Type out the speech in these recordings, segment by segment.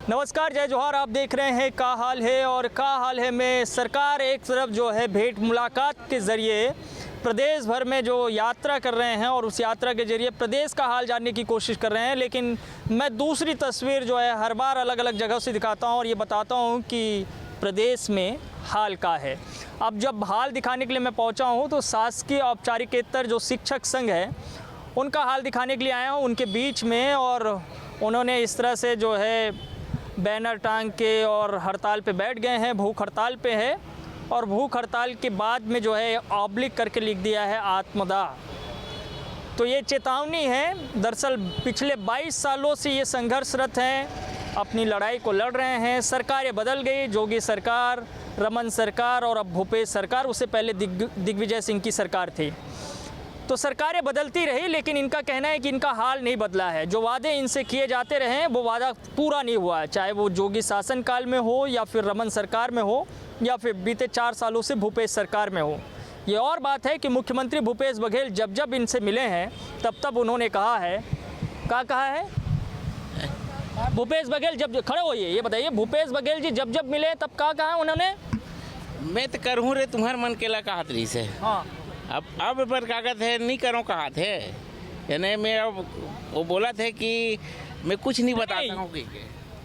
नमस्कार, जय जोहार। आप देख रहे हैं का हाल है। और का हाल है में सरकार एक तरफ जो है भेंट मुलाकात के ज़रिए प्रदेश भर में जो यात्रा कर रहे हैं और उस यात्रा के ज़रिए प्रदेश का हाल जानने की कोशिश कर रहे हैं, लेकिन मैं दूसरी तस्वीर जो है हर बार अलग अलग जगह से दिखाता हूं और ये बताता हूं कि प्रदेश में हाल का है। अब जब हाल दिखाने के लिए मैं पहुंचा हूं तो शासकीय औपचारिकेतर जो शिक्षक संघ है उनका हाल दिखाने के लिए आया हूं उनके बीच में। और उन्होंने इस तरह से जो है बैनर टांग के और हड़ताल पे बैठ गए हैं, भूख हड़ताल पे है। और भूख हड़ताल के बाद में जो है ऑब्लिक करके लिख दिया है आत्मदाह। तो ये चेतावनी है। दरअसल पिछले 22 सालों से ये संघर्षरत हैं, अपनी लड़ाई को लड़ रहे हैं। सरकारें बदल गई, जोगी सरकार, रमन सरकार और अब भूपेश सरकार, उससे पहले दिग्विजय सिंह की सरकार थी। तो सरकारें बदलती रही, लेकिन इनका कहना है कि इनका हाल नहीं बदला है। जो वादे इनसे किए जाते रहे हैं वो वादा पूरा नहीं हुआ है, चाहे वो जोगी शासनकाल में हो या फिर रमन सरकार में हो या फिर बीते 4 सालों से भूपेश सरकार में हो। ये और बात है कि मुख्यमंत्री भूपेश बघेल जब जब इनसे मिले हैं तब उन्होंने कहा है, क्या कहा है? भूपेश बघेल जब खड़े होइए, ये बताइए, भूपेश बघेल जी जब जब मिले तब क्या कहा उन्होंने? मैं तो करूँ रे तुम्हारे मन के ला कहा तरी से। हाँ, अब पर कागज है, नहीं करो कहा थे। यानी मैं अब वो बोला थे कि मैं कुछ नहीं बताता हूँ कि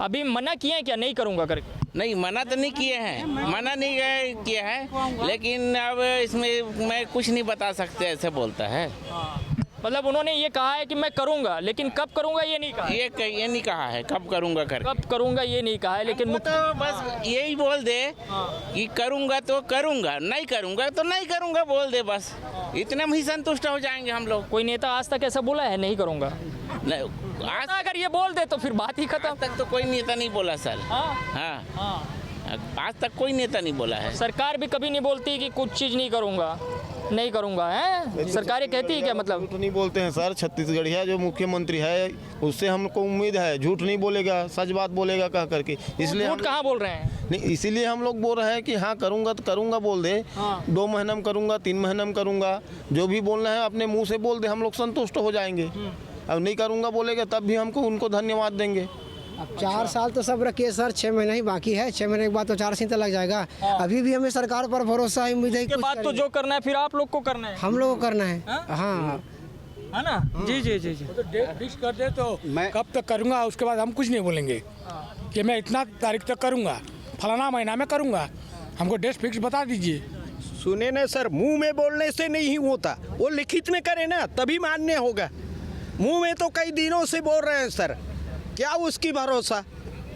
अभी मना किए हैं क्या नहीं करूँगा करके? नहीं, मना तो नहीं किए हैं, मना नहीं किया है, लेकिन अब इसमें मैं कुछ नहीं बता सकते, ऐसे बोलता है। मतलब उन्होंने ये कहा है कि मैं करूँगा, लेकिन कब करूँगा ये नहीं कहा। ये नहीं कहा है कब करूँगा कर, कब करूँगा ये नहीं कहा है, लेकिन वो तो बस यही बोल दे कि करूँगा तो करूँगा, नहीं करूँगा तो नहीं करूँगा, बोल दे बस। इतने में ही संतुष्ट हो जाएंगे हम लोग। कोई नेता आज तक ऐसा बोला है नहीं करूँगा? नहीं, आज अगर ये बोल दे तो फिर बात ही खत्म। तक तो कोई नेता नहीं बोला सर। हाँ, आज तक कोई नेता नहीं बोला है। सरकार भी कभी नहीं बोलती कि कुछ चीज़ नहीं करूँगा है। सरकारें कहती है क्या? मतलब झूठ नहीं बोलते हैं सर। छत्तीसगढ़िया जो मुख्यमंत्री है उससे हमको उम्मीद है झूठ नहीं बोलेगा, सच बात बोलेगा कह करके। इसलिए झूठ कहाँ बोल रहे हैं? नहीं, इसीलिए हम लोग बोल रहे हैं कि हाँ करूँगा तो करूँगा बोल दे। 2 महीने में करूँगा, 3 महीने में करूँगा, जो भी बोलना है अपने मुँह से बोल दे, हम लोग संतुष्ट हो जाएंगे। अब नहीं करूँगा बोलेगा तब भी हमको उनको धन्यवाद देंगे। अब 4 साल तो सब रखिए सर, 6 महीने ही बाकी है। 6 महीने के बाद तो 4 साल लग जाएगा। अभी भी हमें सरकार पर भरोसा है, उम्मीद है। इसके बाद तो जो करना है फिर आप लोग को करना है, हम लोग को करना है। हाँ, है ना? जी जी जी जी। तो डेट फिक्स कर दे तो मैं कब तक करूँगा, उसके बाद हम कुछ नहीं बोलेंगे कि मैं इतना तारीख तक करूँगा, फलाना महीना में करूँगा। हमको डेट फिक्स बता दीजिए। सुने ना सर, मुंह में बोलने से नहीं होता, वो लिखित में करे ना तभी मान्य होगा। मुंह में तो कई दिनों से बोल रहे हैं सर, क्या उसकी भरोसा?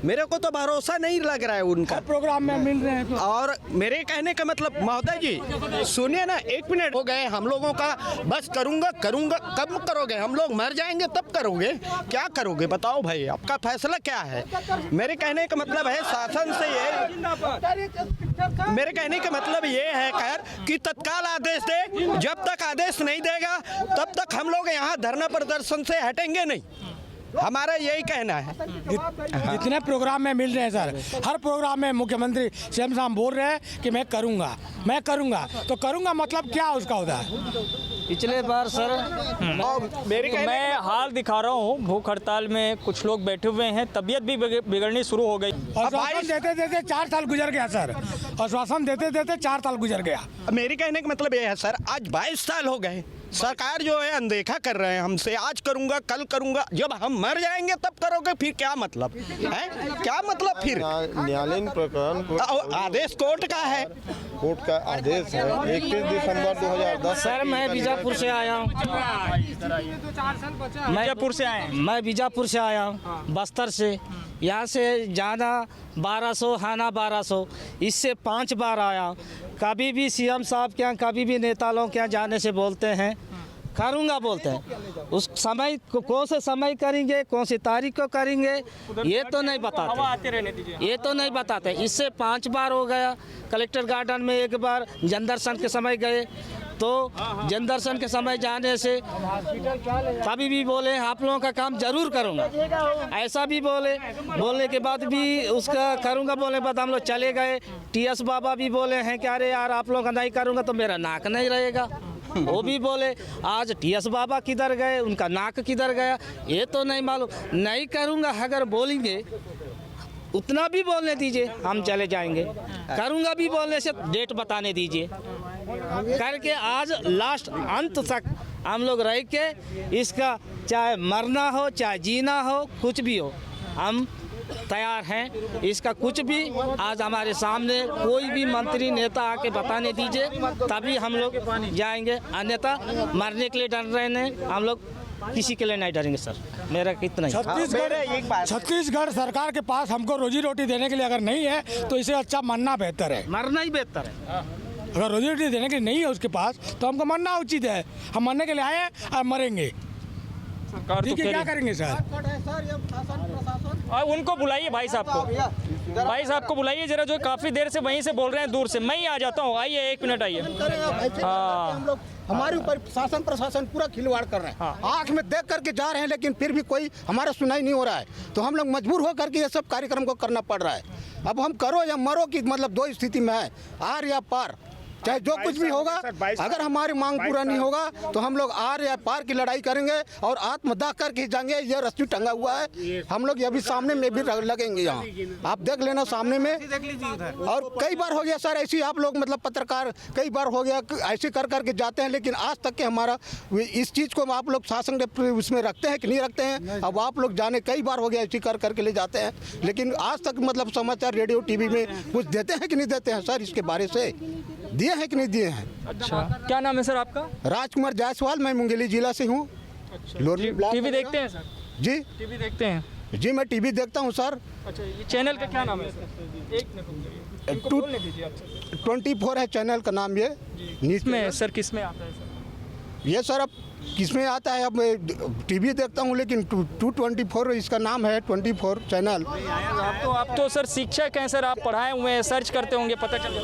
मेरे को तो भरोसा नहीं लग रहा है उनका। प्रोग्राम में मिल रहे हैं तो। और मेरे कहने का मतलब महोदय जी सुनिए ना, 1 मिनट हो गए हम लोगों का। बस करूँगा। कब करोगे? हम लोग मर जाएंगे तब करोगे? क्या करोगे बताओ भाई, आपका फैसला क्या है? मेरे कहने का मतलब है शासन से मेरे कहने का मतलब ये है खैर कि तत्काल आदेश दे। जब तक आदेश नहीं देगा तब तक हम लोग यहाँ धरना प्रदर्शन से हटेंगे नहीं। हमारा यही कहना है। जितने प्रोग्राम में मिल रहे हैं सर, हर प्रोग्राम में मुख्यमंत्री स्वयं शाम बोल रहे हैं कि मैं करूँगा तो करूँगा मतलब क्या उसका होता है? पिछले बार सर मैं हाल दिखा रहा हूँ, भूख हड़ताल में कुछ लोग बैठे हुए हैं, तबीयत भी बिगड़नी शुरू हो गई। आश्वासन देते देते 4 साल गुजर गया सर। आश्वासन देते देते 4 साल गुजर गया। मेरे कहने का मतलब ये है सर, आज 22 साल हो गए, सरकार जो है अनदेखा कर रहे हैं हमसे। आज करूंगा, कल करूंगा, जब हम मर जाएंगे तब करोगे, फिर क्या मतलब है? क्या मतलब फिर? न्यायालयीन प्रकरण आदेश कोर्ट का है, कोर्ट का आदेश है 31 दिसंबर 2010। सर मैं बीजापुर से आया हूँ। मैं बीजापुर से आया हूँ, बस्तर से। यहाँ से जाना 1200, आना 1200, इससे 5 बार आया। कभी भी सीएम साहब के यहाँ, कभी भी नेता लोग के यहाँ जाने से बोलते हैं करूँगा बोलते हैं। उस समय कौन से समय करेंगे, कौन सी तारीख को करेंगे, ये तो नहीं बताते। इससे 5 बार हो गया। कलेक्टर गार्डन में 1 बार, जनदर्शन के समय गए तो जनदर्शन के समय जाने से कभी भी बोले आप लोगों का काम जरूर करूँगा, ऐसा भी बोलने के बाद भी उसका करूँगा बोलने के बाद हम लोग चले गए। TS बाबा भी बोले हैं कि अरे यार आप लोगों का नहीं करूँगा तो मेरा नाक नहीं रहेगा। वो भी बोले। आज TS बाबा किधर गए, उनका नाक किधर गया ये तो नहीं मालूम। नहीं करूँगा अगर बोलेंगे उतना भी बोलने दीजिए, हम चले जाएंगे। करूँगा भी बोलने से डेट बताने दीजिए, करके आज लास्ट अंत तक हम लोग रह के इसका चाहे मरना हो चाहे जीना हो कुछ भी हो हम तैयार हैं। इसका कुछ भी आज हमारे सामने कोई भी मंत्री नेता आके बताने दीजिए तभी हम लोग जाएंगे, अन्यथा मरने के लिए डर रहे हैं हम लोग, किसी के लिए नहीं डरेंगे सर। मेरा कितना ही। छत्तीसगढ़ सरकार के पास हमको रोजी रोटी देने के लिए अगर नहीं है तो इसे अच्छा मरना बेहतर है। मरना ही बेहतर है। अगर रोजी रोटी देने के लिए नहीं है उसके पास तो हमको मरना उचित है। हम मरने के लिए आए हैं और मरेंगे। सरकार तो ठीक है, कह क्या रही- करेंगे सर? और उनको बुलाइए भाई साहब को, भाई साहब को बुलाइए जरा, जो काफ़ी देर से वहीं से बोल रहे हैं दूर से। मैं ही आ जाता हूँ, आइए 1 मिनट आइए। हम लोग हमारे ऊपर शासन प्रशासन पूरा खिलवाड़ कर रहे हैं। आँख में देख करके जा रहे हैं लेकिन फिर भी कोई हमारा सुनाई नहीं हो रहा है, तो हम लोग मजबूर होकर के ये सब कार्यक्रम को करना पड़ रहा है। अब हम करो या मरो की मतलब दो स्थिति में है, आर या पार। चाहे जो कुछ भी होगा, अगर हमारी मांग पूरा नहीं होगा तो हम लोग आर या पार की लड़ाई करेंगे और आत्मदाह करके जाएंगे। ये रस्सी टंगा हुआ है, हम लोग ये भी सामने में भी लगेंगे यहाँ, आप देख लेना सामने में। और कई बार हो गया सर ऐसी, आप लोग मतलब पत्रकार कई बार हो गया ऐसे कर करके जाते हैं, लेकिन आज तक के हमारा इस चीज़ को आप लोग शासन के उसमें रखते हैं कि नहीं रखते हैं। अब आप लोग जाने कई बार हो गया ऐसे कर करके ले जाते हैं, लेकिन आज तक मतलब समाचार रेडियो टीवी में कुछ देते हैं कि नहीं देते हैं सर? इसके बारे से दिए हैं कि नहीं दिए हैं? अच्छा, क्या नाम है सर आपका? राजकुमार जायसवाल, मैं मुंगेली जिला से हूँ। लोरली ब्लॉक टीवी देखते हैं सर? जी टीवी देखते हैं? जी मैं टीवी देखता हूँ सर। अच्छा, ये चैनल का क्या नाम है सर? एक मिनट रुक जाइए, इनको बोलने दीजिए आप। 24 है चैनल का नाम, ये किसमें सर, किसमें आता है सर? ये सर अब किसमें आता है, अब मैं टीवी देखता हूँ लेकिन 224 इसका नाम है, 24 चैनल। आप तो सर शिक्षक हैं सर, आप पढ़ाए हुए हैं, सर्च करते होंगे, पता चल।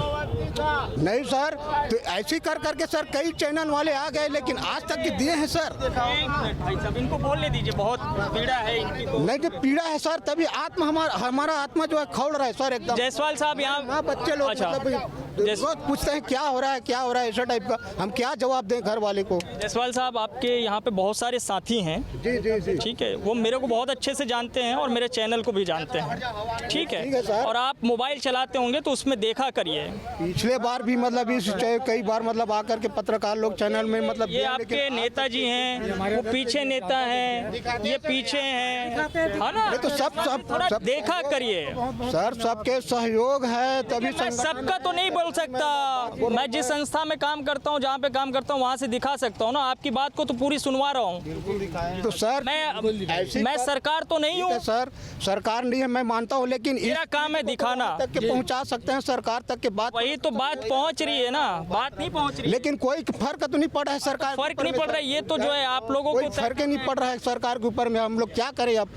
नहीं सर, तो ऐसे कर करके सर कई चैनल वाले आ गए लेकिन आज तक के दिए हैं सर। भाई साहब इनको बोलने दीजिए, बहुत पीड़ा है इनकी तो। नहीं तो पीड़ा है सर, तभी हमारा आत्मा जो है खौल रहा है सर एकदम। जायसवाल साहब यहाँ बच्चे लोग अच्छा, मतलब रोज पूछते हैं क्या हो रहा है क्या हो रहा है, ऐसा टाइप का। हम क्या जवाब दें घर वाले को? जायसवाल साहब आपके यहाँ पे बहुत सारे साथी हैं, जी जी जी ठीक है, वो मेरे को बहुत अच्छे से जानते हैं और मेरे चैनल को भी जानते हैं, ठीक ठीक है है। सर। और आप मोबाइल चलाते होंगे तो उसमें देखा करिए। पिछले बार भी मतलब इस कई बार मतलब आकर के पत्रकार लोग चैनल में मतलब ये आपके नेताजी हैं, वो पीछे नेता हैं, ये पीछे हैं, है ना? ये तो थोड़ा सब देखा करिए। सर सबके सहयोग है तभी मैं सबका तो नहीं बोल सकता, मैं जिस संस्था में काम करता हूँ, जहाँ पे काम करता हूँ, वहाँ से दिखा सकता हूँ ना। आपकी बात को तो पूरी सुनवा रहा हूँ। तो सर मैं सरकार तो नहीं हूँ सर, सरकार नहीं है मैं मानता हूँ, लेकिन मेरा काम है दिखाना। तक के पहुँचा सकते हैं सरकार तक के बात। वही तो बात पहुँच रही है ना, बात नहीं पहुँच रही। लेकिन कोई फर्क तो नहीं पड़ रहा है सरकार, फर्क नहीं पड़ रहा है, ये तो जो है आप लोगों कोई को फर्क ही नहीं पड़ रहा है सरकार के ऊपर में। हम लोग क्या करें अब,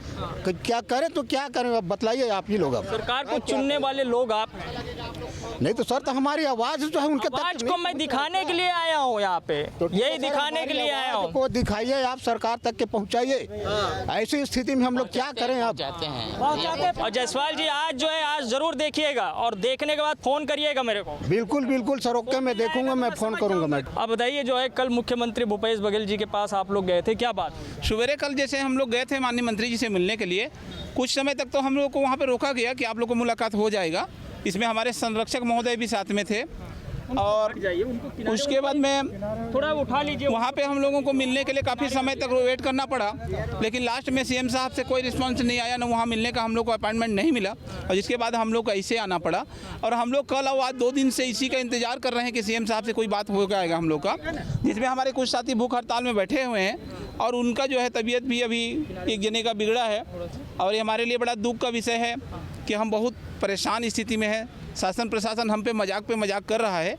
क्या करें तो क्या करें अब बतलाइए आप ही लोग। अब सरकार को चुनने वाले लोग आप, नहीं तो सर तो हमारी आवाज जो है उनके आवाज को मैं दिखाने के लिए आया हूँ यहाँ पे, यही दिखाने के लिए आया हूँ। को दिखाइए आप, सरकार तक के पहुँचाइए। ऐसी स्थिति में हम लोग क्या करें अब? और जायसवाल जी आज जो है, आज जरूर देखिएगा और देखने के बाद फोन करिएगा मेरे को। बिल्कुल बिल्कुल सर, ओके मैं देखूंगा, मैं फोन करूंगा। मैं अब बताइए, जो है कल मुख्यमंत्री भूपेश बघेल जी के पास आप लोग गए थे, क्या बात? सवेरे कल जैसे हम लोग गए थे माननीय मंत्री जी से मिलने के लिए, कुछ समय तक तो हम लोग को वहाँ पे रोका गया कि आप लोग को मुलाकात हो जाएगा। इसमें हमारे संरक्षक महोदय भी साथ में थे और उसके बाद में थोड़ा उठा लीजिए। वहाँ पे हम लोगों को मिलने के लिए काफ़ी समय तक वेट करना पड़ा, लेकिन लास्ट में सीएम साहब से कोई रिस्पांस नहीं आया, ना वहाँ मिलने का हम लोग को अपॉइंटमेंट नहीं मिला, और जिसके बाद हम लोग को ऐसे आना पड़ा। और हम लोग कल और आज 2 दिन से इसी का इंतजार कर रहे हैं कि सीएम साहब से कोई बात हो जाएगा हम लोग का, जिसमें हमारे कुछ साथी भूख हड़ताल में बैठे हुए हैं और उनका जो है तबीयत भी अभी एक जने का बिगड़ा है। और ये हमारे लिए बड़ा दुख का विषय है कि हम बहुत परेशान स्थिति में है। शासन प्रशासन हम पे मजाक कर रहा है।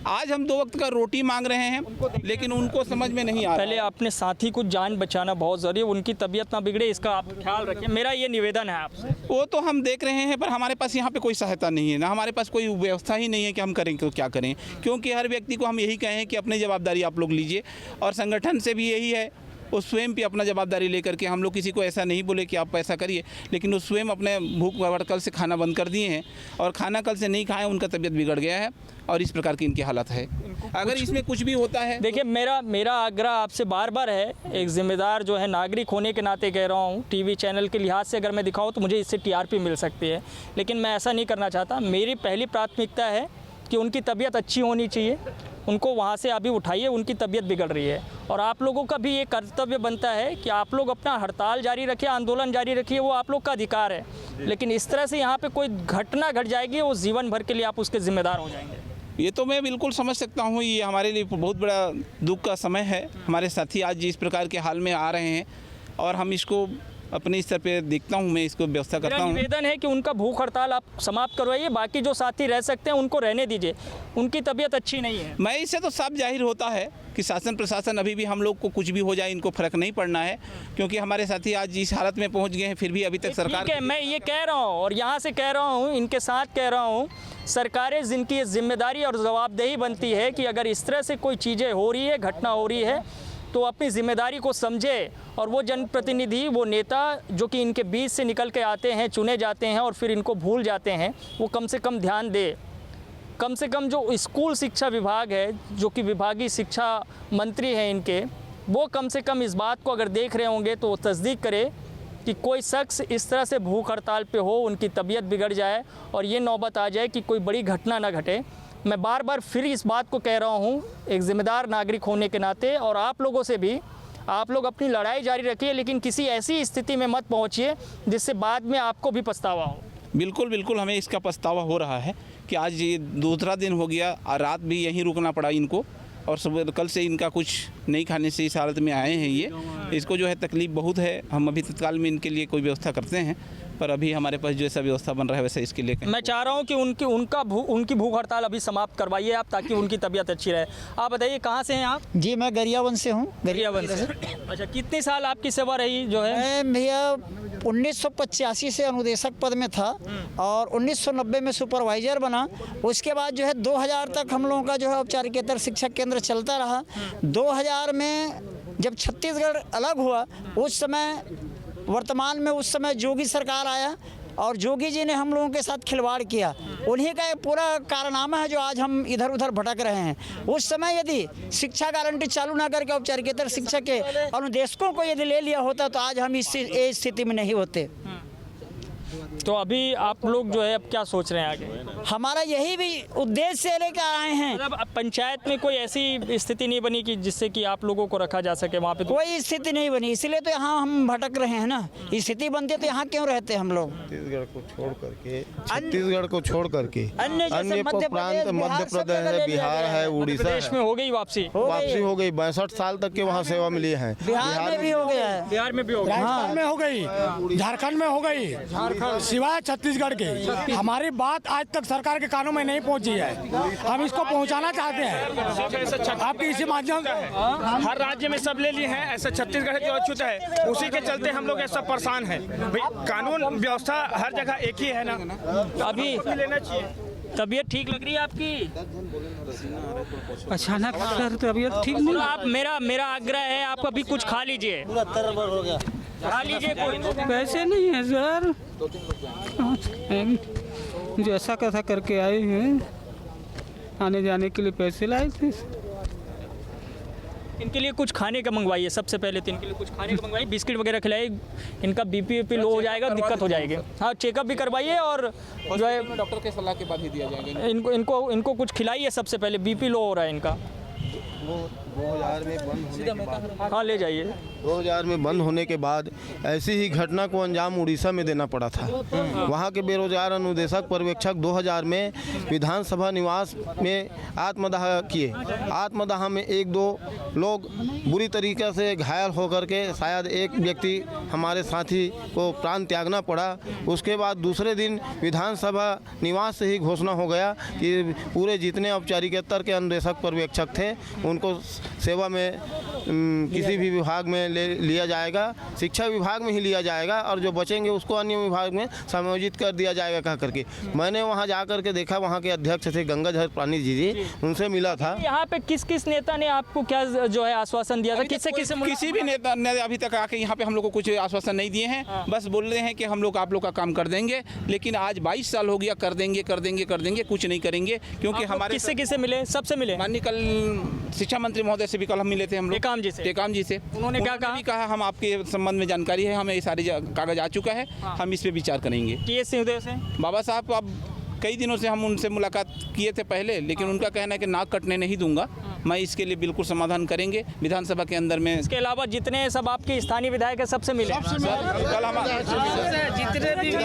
आज हम 2 वक्त का रोटी मांग रहे हैं, लेकिन उनको समझ में नहीं आ रहा। पहले अपने साथी को जान बचाना बहुत ज़रूरी है, उनकी तबीयत ना बिगड़े, इसका आप ख्याल रखें, मेरा ये निवेदन है आपसे। वो तो हम देख रहे हैं, पर हमारे पास यहाँ पे कोई सहायता नहीं है, ना हमारे पास कोई व्यवस्था ही नहीं है कि हम करें तो क्या करें। क्योंकि हर व्यक्ति को हम यही कहें कि अपनी जवाबदारी आप लोग लीजिए, और संगठन से भी यही है वो स्वयं भी अपना जवाबदारी लेकर के, हम लोग किसी को ऐसा नहीं बोले कि आप ऐसा करिए, लेकिन वो स्वयं अपने भूख हड़ताल से खाना बंद कर दिए हैं और खाना कल से नहीं खाएं, उनका तबीयत बिगड़ गया है और इस प्रकार की इनकी हालत है। अगर इसमें कुछ भी होता है, देखिए मेरा आग्रह आपसे बार बार है, एक जिम्मेदार जो है नागरिक होने के नाते कह रहा हूँ, टीवी चैनल के लिहाज से अगर मैं दिखाऊँ तो मुझे इससे टीआरपी मिल सकती है, लेकिन मैं ऐसा नहीं करना चाहता। मेरी पहली प्राथमिकता है कि उनकी तबीयत अच्छी होनी चाहिए, उनको वहाँ से अभी उठाइए, उनकी तबीयत बिगड़ रही है। और आप लोगों का भी ये कर्तव्य बनता है कि आप लोग अपना हड़ताल जारी रखिए, आंदोलन जारी रखिए, वो आप लोग का अधिकार है। लेकिन इस तरह से यहाँ पे कोई घटना घट जाएगी, वो जीवन भर के लिए आप उसके ज़िम्मेदार हो जाएंगे। ये तो मैं बिल्कुल समझ सकता हूँ, ये हमारे लिए बहुत बड़ा दुख का समय है। हमारे साथी आज इस प्रकार के हाल में आ रहे हैं और हम इसको अपने स्तर पे देखता हूँ, मैं इसको व्यवस्था करता हूँ। निवेदन है कि उनका भूख हड़ताल आप समाप्त करवाइए, बाकी जो साथी रह सकते हैं उनको रहने दीजिए, उनकी तबीयत अच्छी नहीं है। मैं इससे तो साफ जाहिर होता है कि शासन प्रशासन अभी भी हम लोग को कुछ भी हो जाए इनको फ़र्क नहीं पड़ना है, क्योंकि हमारे साथी आज इस हालत में पहुँच गए हैं, फिर भी अभी तक सरकार। ठीक है, मैं ये कह रहा हूँ और यहाँ से कह रहा हूँ, इनके साथ कह रहा हूँ, सरकारें जिनकी ये जिम्मेदारी और जवाबदेही बनती है कि अगर इस तरह से कोई चीज़ें हो रही है, घटना हो रही है, तो अपनी जिम्मेदारी को समझे और वो जनप्रतिनिधि, वो नेता जो कि इनके बीच से निकल के आते हैं, चुने जाते हैं और फिर इनको भूल जाते हैं, वो कम से कम ध्यान दे। कम से कम जो स्कूल शिक्षा विभाग है, जो कि विभागीय शिक्षा मंत्री हैं इनके, वो कम से कम इस बात को अगर देख रहे होंगे तो तस्दीक करे कि कोई शख्स इस तरह से भूख हड़ताल पे हो, उनकी तबीयत बिगड़ जाए और ये नौबत आ जाए कि कोई बड़ी घटना ना घटे। मैं बार बार फिर इस बात को कह रहा हूँ, एक ज़िम्मेदार नागरिक होने के नाते, और आप लोगों से भी, आप लोग अपनी लड़ाई जारी रखिए, लेकिन किसी ऐसी स्थिति में मत पहुँचिए जिससे बाद में आपको भी पछतावा हो। बिल्कुल बिल्कुल हमें इसका पछतावा हो रहा है कि आज ये दूसरा दिन हो गया, रात भी यहीं रुकना पड़ा इनको और सुबह कल से इनका कुछ नहीं खाने से इस हालत में आए हैं। ये इसको जो है तकलीफ़ बहुत है। हम अभी तत्काल में इनके लिए कोई व्यवस्था करते हैं, पर अभी हमारे पास जैसा व्यवस्था बन रहा है वैसे इसके लिए मैं चाह रहा हूँ कि उनकी भूख हड़ताल अभी समाप्त करवाइए आप, ताकि उनकी तबीयत अच्छी रहे। आप बताइए कहाँ से हैं आप? जी मैं गरियाबंद से हूँ। गरियाबंद से। अच्छा, कितने साल आपकी सेवा रही जो है? मैं भैया 1985 से अनुदेशक पद में था और 1990 में सुपरवाइजर बना। उसके बाद जो है 2000 तक हम लोगों का जो है औपचारिकेतर शिक्षक केंद्र चलता रहा। 2000 में जब छत्तीसगढ़ अलग हुआ, उस समय वर्तमान में उस समय जोगी सरकार आया और जोगी जी ने हम लोगों के साथ खिलवाड़ किया। उन्हीं का ये पूरा कारनामा है जो आज हम इधर उधर भटक रहे हैं। उस समय यदि शिक्षा गारंटी चालू ना करके औपचारिकेतर शिक्षा के अनुदेशकों को यदि ले लिया होता तो आज हम इस स्थिति में नहीं होते। तो अभी आप लोग जो है अब क्या सोच रहे हैं आगे? हमारा यही भी उद्देश्य से लेकर आए हैं। मतलब अब पंचायत में कोई ऐसी स्थिति नहीं बनी कि जिससे कि आप लोगों को रखा जा सके वहाँ पे? कोई स्थिति नहीं बनी, इसलिए तो यहाँ हम भटक रहे हैं ना। स्थिति बनती तो यहाँ क्यों रहते हम लोग? छत्तीसगढ़ को छोड़ करके अन्य प्रांत, मध्य प्रदेश है, बिहार है, उड़ीसा प्रदेश में हो गई वापसी हो गई। 62 साल तक के वहाँ सेवा मिली है। बिहार में भी हो गया है, बिहार में भी हो गई, राजस्थान में हो गई, झारखंड में हो गई, सिवाय छत्तीसगढ़ के। हमारी बात आज तक सरकार के कानों में नहीं पहुंची है, हम इसको पहुंचाना चाहते हैं आपके इसी माध्यम से। हर राज्य में सब ले लिए हैं, ऐसा छत्तीसगढ़ जो अछूत है, उसी के चलते हम लोग ऐसा परेशान हैं। कानून व्यवस्था हर जगह एक ही है ना, अभी लेना चाहिए। तबीयत ठीक लग रही है आपकी? अचानक तबीयत ठीक नहीं। तो आप मेरा आग्रह है, आप अभी कुछ खा लीजिए, खा लीजिए। कोई पैसे नहीं है सर, जैसा कैसा करके आए हैं, आने जाने के लिए पैसे लाए थे। इनके लिए कुछ खाने का मंगवाइए, सबसे पहले तो इनके लिए कुछ खाने का मंगवाइए, बिस्किट वगैरह खिलाइए। इनका बीपी लो हो जाएगा, दिक्कत हो जाएगी। हाँ, चेकअप भी करवाइए और जो है डॉक्टर के सलाह के बाद ही दिया जाएगा। इनको कुछ खिलाइए सबसे पहले, बीपी लो हो रहा है इनका। 2000 में बंद होने के बाद, हाँ ले जाइए। 2000 में बंद होने के बाद ऐसी ही घटना को अंजाम उड़ीसा में देना पड़ा था। वहाँ के बेरोजगार अनुदेशक पर्यवेक्षक 2000 में विधानसभा निवास में आत्मदाह किए। आत्मदाह में 1-2 लोग बुरी तरीके से घायल होकर के, शायद एक व्यक्ति हमारे साथी को प्राण त्यागना पड़ा। उसके बाद दूसरे दिन विधानसभा निवास से ही घोषणा हो गया कि पूरे जितने औपचारिकेतर के अनुदेशक पर्यवेक्षक थे उनको सेवा में किसी भी विभाग में लिया जाएगा, शिक्षा विभाग में ही लिया जाएगा और जो बचेंगे उसको अन्य विभाग में समायोजित कर दिया जाएगा कह करके। मैंने वहाँ जा कर के देखा, वहाँ के अध्यक्ष थे गंगाधर पानी जी, उनसे मिला था। यहाँ पे किस किस नेता ने आपको क्या जो है आश्वासन दिया था? किससे किसी भी नेता ने अभी तक आके यहाँ पे हम लोग को कुछ आश्वासन नहीं दिए हैं। बस बोल रहे हैं कि हम लोग आप लोग का काम कर देंगे, लेकिन आज 22 साल हो गया, कर देंगे कर देंगे कर देंगे, कुछ नहीं करेंगे। क्योंकि हमारे किससे मिले? सबसे मिले? माननीय कल शिक्षा मंत्री महोदय से भी कल हम मिले थे, हम लोग टेकाम जी से। उन्होंने क्या कहा? हम आपके संबंध में जानकारी है, हमें ये सारी कागज आ चुका है, हम इस पे विचार करेंगे। बाबा साहब अब कई दिनों से हम उनसे मुलाकात किए थे पहले, लेकिन उनका कहना है कि नाक कटने नहीं दूंगा मैं, इसके लिए बिल्कुल समाधान करेंगे विधानसभा के अंदर में। इसके अलावा जितने सब आपके स्थानीय विधायक है सबसे मिले? कल हमारे जितने भी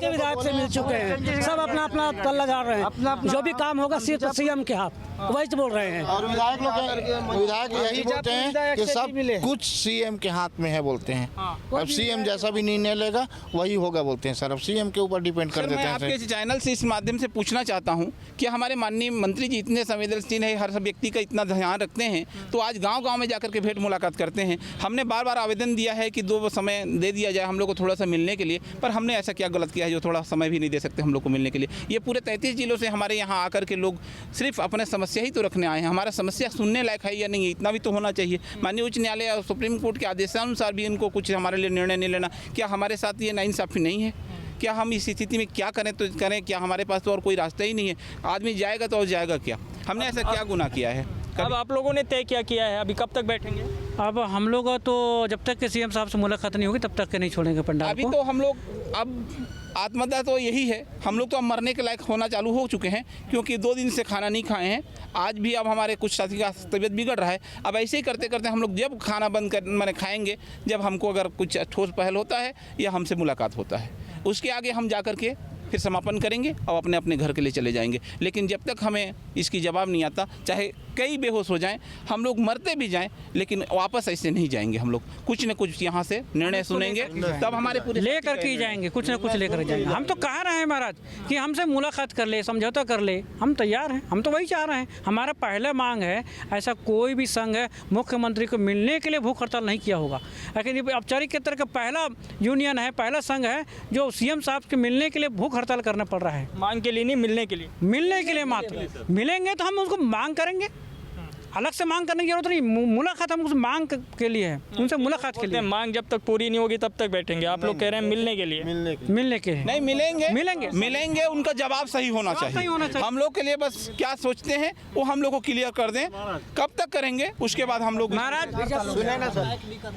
विधायक से मिल चुके हैं, सब अपना अपना पल्ला झाड़ रहे हैं। जो भी काम होगा सिर्फ सीएम के हाथ, वही तो बोल रहे हैं। और विधायक यही बोलते हैं कि सब कुछ सीएम के हाथ में है बोलते हैं। अब सीएम जैसा भी निर्णय लेगा वही होगा बोलते हैं सर। अब सीएम के ऊपर डिपेंड कर देते हैं। मैं आपके चैनल से इस माध्यम से पूछना चाहता हूं कि हमारे माननीय मंत्री जी इतने संवेदनशील है, हर व्यक्ति का इतना ध्यान रखते हैं, तो आज गांव-गांव में जाकर के भेंट मुलाकात करते हैं। हमने बार बार आवेदन दिया है कि 2 समय दे दिया जाए हम लोग को थोड़ा सा मिलने के लिए, पर हमने ऐसा क्या गलत किया है जो थोड़ा समय भी नहीं दे सकते हम लोग को मिलने के लिए? ये पूरे 33 जिलों से हमारे यहाँ आकर के लोग सिर्फ अपने समस्या ही तो रखने आए हैं, हमारा समस्या सुनने लायक है या नहीं, इतना भी तो होना चाहिए। माननीय उच्च न्यायालय और सुप्रीम कोर्ट के आदेशानुसार भी इनको कुछ हमारे लिए निर्णय नहीं लेना। क्या हमारे साथ ये नाइंसाफ़ी नहीं है? क्या हम इस स्थिति में क्या करें तो करें? क्या हमारे पास तो और कोई रास्ता ही नहीं है? आदमी जाएगा तो और जाएगा क्या? हमने ऐसा क्या गुनाह किया है? अब आप लोगों ने तय क्या किया है? अभी कब तक बैठेंगे? अब हम लोग तो जब तक के सीएम साहब से मुलाकात नहीं होगी तब तक के नहीं छोड़ेंगे पंडाल अभी तो हम लोग अब आत्मदाह तो यही है, हम लोग तो अब मरने के लायक होना चालू हो चुके हैं, क्योंकि 2 दिन से खाना नहीं खाए हैं। आज भी अब हमारे कुछ साथी का तबीयत बिगड़ रहा है। अब ऐसे ही करते करते हम लोग जब खाना बंद कर मैंने खाएंगे, जब हमको अगर कुछ ठोस पहल होता है या हमसे मुलाकात होता है, उसके आगे हम जा कर के फिर समापन करेंगे और अपने अपने घर के लिए चले जाएंगे। लेकिन जब तक हमें इसकी जवाब नहीं आता, चाहे कई बेहोश हो जाएं, हम लोग मरते भी जाएं, लेकिन वापस ऐसे नहीं जाएंगे। हम लोग कुछ न कुछ यहाँ से निर्णय सुनेंगे, तब हमारे पूरे लेकर के जाएंगे, कुछ न कुछ लेकर जाएंगे। हम तो कह रहे हैं महाराज कि हमसे मुलाकात कर ले, समझौता कर ले, हम तैयार हैं, हम तो वही चाह रहे हैं। हमारा पहला मांग है, ऐसा कोई भी संघ है मुख्यमंत्री को मिलने के लिए भूख हड़ताल नहीं किया होगा, लेकिन ये औपचारिक के तरह का पहला यूनियन है, पहला संघ है जो सीएम साहब के मिलने के लिए भूख हड़ताल करना पड़ रहा है। मांग के लिए नहीं, मिलने के लिए। मिलने के लिए मात्र मिलेंगे तो हम उसको मांग करेंगे, अलग से मांग करने की जरूरत नहीं। मुलाकात हम उस मांग के लिए है, उनसे मुलाकात के लिए। मांग जब तक पूरी नहीं होगी तब तक बैठेंगे। आप लोग कह रहे हैं मिलने के लिए। मिलने के नहीं मिलेंगे, उनका जवाब सही होना चाहिए। हम लोग के लिए बस क्या सोचते हैं वो हम लोग को क्लियर कर दें। कब तक करेंगे उसके बाद हम लोग महाराज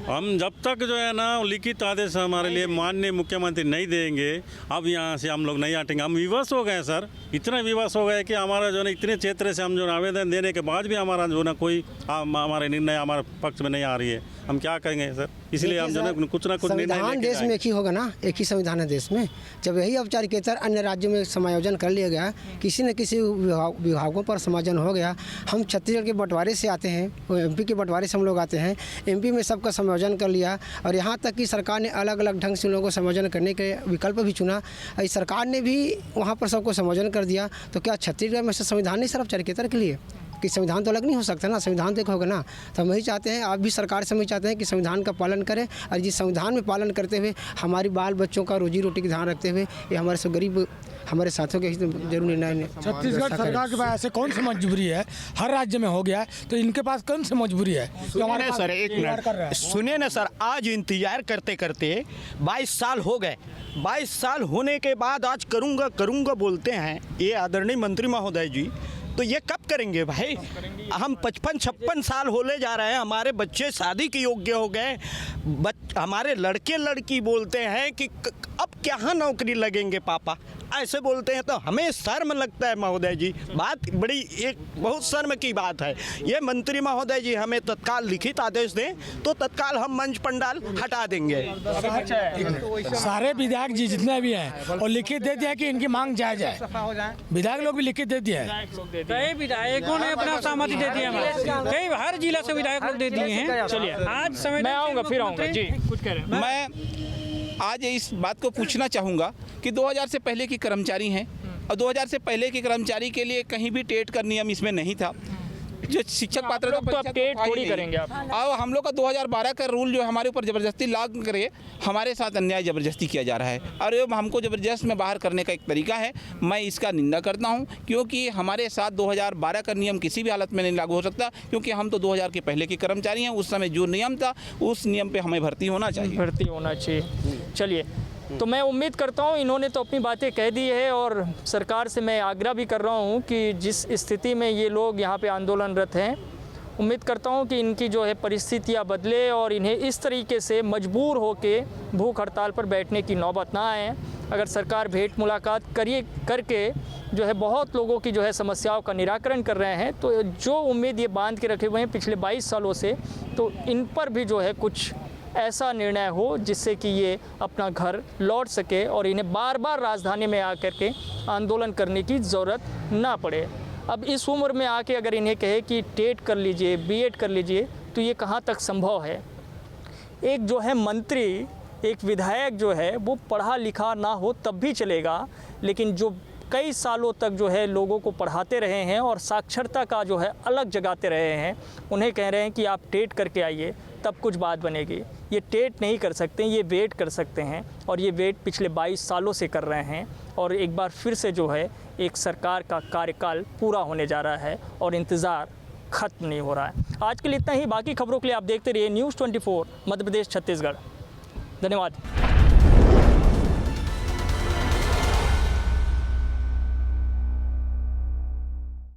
हम जब तक जो है ना लिखित आदेश हमारे लिए माननीय मुख्यमंत्री नहीं देंगे, अब यहाँ से हम लोग नहीं हटेंगे। हम विवश हो गए सर, इतना विवश हो गए कि हमारा जो है इतने क्षेत्र से हम जो आवेदन देने के बाद भी हमारा जो ना कोई हमारे निर्णय हमारे पक्ष में नहीं आ रही है। हम क्या करेंगे सर? इसलिए हम जो है कुछ ना कुछ संविधान देश में एक ही होगा ना, एक ही संविधान है देश में। जब यही औपचारिकता अन्य राज्यों में समायोजन कर लिया गया, किसी न किसी विभागों पर समायोजन हो गया। हम छत्तीसगढ़ के बंटवारे से आते हैं, एमपी के बंटवारे से हम लोग आते हैं, एमपी में सबका समायोजन कर लिया और यहाँ तक कि सरकार ने अलग अलग ढंग से उन लोगों को समायोजन करने के विकल्प भी चुना। इस सरकार ने भी वहाँ पर सबको समायोजन कर दिया। तो क्या छत्तीसगढ़ में संविधान नहीं सर औपचारिकता के लिए? कि संविधान तो अलग नहीं हो सकता ना, संविधान तो एक होगा ना। तो हम यही चाहते हैं, आप भी सरकार से हम चाहते हैं कि संविधान का पालन करें और जिस संविधान में पालन करते हुए हमारी बाल बच्चों का रोजी रोटी का ध्यान रखते हुए ये हमारे सब गरीब हमारे साथियों के जरूर निर्णय। छत्तीसगढ़ सरकार के पास ऐसे कौन सी मजबूरी है? हर राज्य में हो गया है, तो इनके पास कौन सी मजबूरी है? सुनिए सर, एक मिनट सुनिए ना सर, आज इंतजार करते करते 22 साल हो गए। 22 साल होने के बाद आज करूँगा बोलते हैं ये आदरणीय मंत्री महोदय जी, तो ये कब करेंगे भाई? हम 55-56 साल होने जा रहे हैं, हमारे बच्चे शादी के योग्य हो गए, हमारे लड़के लड़की बोलते हैं कि अब क्या नौकरी लगेंगे पापा, ऐसे बोलते हैं। तो हमें शर्म लगता है महोदय जी, बात बड़ी एक बहुत शर्म की बात है। ये मंत्री महोदय जी हमें तत्काल लिखित आदेश दें तो तत्काल हम मंच पंडाल हटा देंगे। सारे विधायक जी जितने भी हैं और लिखित दे दिया कि इनकी मांग जायज है। विधायक लोग भी लिखित दे दिए हैं, कई विधायकों ने अपना सहमति दे दिया है, कई हर जिला से विधायक लोग दे दिए हैं। चलिए आज समय मैं आऊँगा, फिर आऊँगा जी। कुछ कह रहे हैं? मैं आज इस बात को पूछना चाहूँगा कि 2000 से पहले की कर्मचारी हैं और 2000 से पहले के कर्मचारी के लिए कहीं भी टेट का नियम इसमें नहीं था। जो शिक्षक पात्रता तो आप टेट थोड़ी करेंगे आप। अब हम लोग का 2012 का रूल जो हमारे ऊपर ज़बरदस्ती लागू करे, हमारे साथ अन्याय ज़बरदस्ती किया जा रहा है और ये हमको ज़बरदस्त में बाहर करने का एक तरीका है। मैं इसका निंदा करता हूँ, क्योंकि हमारे साथ 2012 का नियम किसी भी हालत में नहीं लागू हो सकता, क्योंकि हम तो 2000 के पहले के कर्मचारी हैं। उस समय जो नियम था उस नियम पर हमें भर्ती होना चाहिए। चलिए, तो मैं उम्मीद करता हूँ, इन्होंने तो अपनी बातें कह दी है और सरकार से मैं आग्रह भी कर रहा हूँ कि जिस स्थिति में ये लोग यहाँ पे आंदोलनरत हैं, उम्मीद करता हूँ कि इनकी जो है परिस्थितियाँ बदले और इन्हें इस तरीके से मजबूर होके भूख हड़ताल पर बैठने की नौबत ना आए। अगर सरकार भेंट मुलाकात करके जो है बहुत लोगों की जो है समस्याओं का निराकरण कर रहे हैं, तो जो उम्मीद ये बांध के रखे हुए हैं पिछले 22 सालों से, तो इन पर भी जो है कुछ ऐसा निर्णय हो जिससे कि ये अपना घर लौट सके और इन्हें बार बार राजधानी में आकर के आंदोलन करने की ज़रूरत ना पड़े। अब इस उम्र में आके अगर इन्हें कहे कि टेट कर लीजिए, बीएड कर लीजिए, तो ये कहाँ तक संभव है। एक जो है मंत्री, एक विधायक जो है वो पढ़ा लिखा ना हो तब भी चलेगा, लेकिन जो कई सालों तक जो है लोगों को पढ़ाते रहे हैं और साक्षरता का जो है अलग जगाते रहे हैं, उन्हें कह रहे हैं कि आप टेट करके आइए तब कुछ बात बनेगी। ये टेट नहीं कर सकते, ये वेट कर सकते हैं और ये वेट पिछले 22 सालों से कर रहे हैं और एक बार फिर से जो है एक सरकार का कार्यकाल पूरा होने जा रहा है और इंतज़ार ख़त्म नहीं हो रहा है। आज के लिए इतना ही। बाकी खबरों के लिए आप देखते रहिए News 24 मध्य प्रदेश छत्तीसगढ़। धन्यवाद।